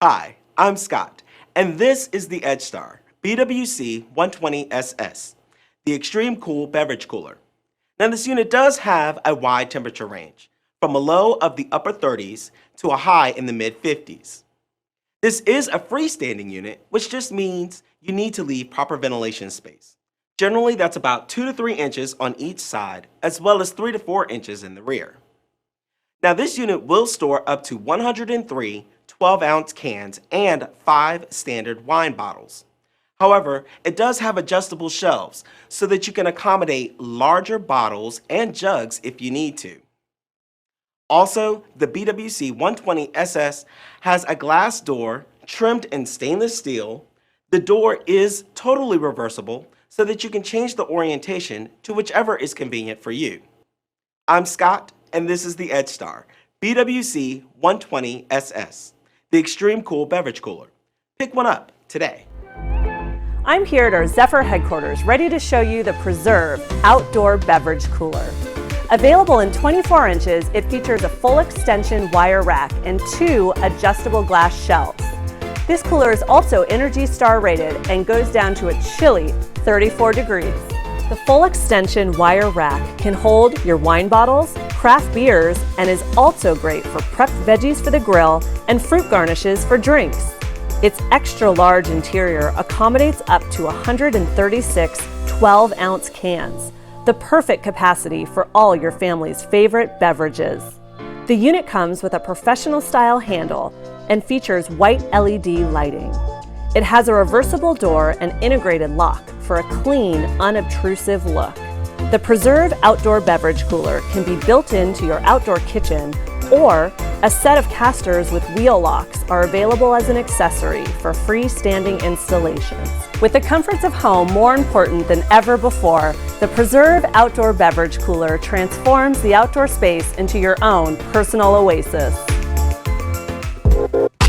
Hi, I'm Scott, and this is the EdgeStar PRB24C01AS-OD, the extreme cool beverage cooler. Now this unit does have a wide temperature range, from a low of the upper 30s to a high in the mid 50s. This is a freestanding unit, which just means you need to leave proper ventilation space. Generally, that's about 2 to 3 inches on each side, as well as 3 to 4 inches in the rear. Now this unit will store up to 103 12-ounce cans and 5 standard wine bottles. However, it does have adjustable shelves so that you can accommodate larger bottles and jugs if you need to. Also, the PRB24C01AS-OD has a glass door trimmed in stainless steel. The door is totally reversible so that you can change the orientation to whichever is convenient for you. I'm Scott, and this is the EdgeStar PRB24C01AS-OD, the extreme cool beverage cooler. Pick one up today. I'm here at our Zephyr headquarters, ready to show you the Presrv outdoor beverage cooler. Available in 24 inches, it features a full extension wire rack and 2 adjustable glass shelves. This cooler is also ENERGY STAR rated and goes down to a chilly 34 degrees. The full extension wire rack can hold your wine bottles, craft beers, and is also great for prepped veggies for the grill and fruit garnishes for drinks. Its extra large interior accommodates up to 136 12-ounce cans, the perfect capacity for all your family's favorite beverages. The unit comes with a professional style handle and features white LED lighting. It has a reversible door and integrated lock for a clean, unobtrusive look. The Presrv outdoor beverage cooler can be built into your outdoor kitchen, or a set of casters with wheel locks are available as an accessory for freestanding installations. With the comforts of home more important than ever before, the Presrv outdoor beverage cooler transforms the outdoor space into your own personal oasis.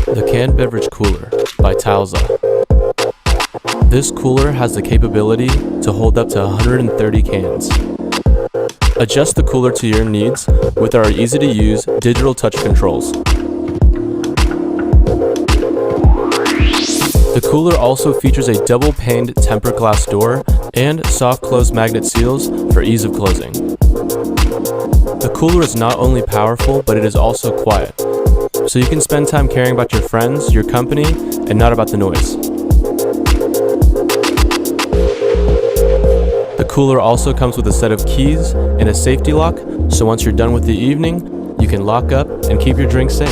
The Canned Beverage Cooler by TYLZA. This cooler has the capability to hold up to 130 cans. Adjust the cooler to your needs with our easy-to-use digital touch controls. The cooler also features a double-paned tempered glass door and soft close magnet seals for ease of closing. The cooler is not only powerful, but it is also quiet, so you can spend time caring about your friends, your company, and not about the noise. The cooler also comes with a set of keys and a safety lock, so once you're done with the evening, you can lock up and keep your drink safe.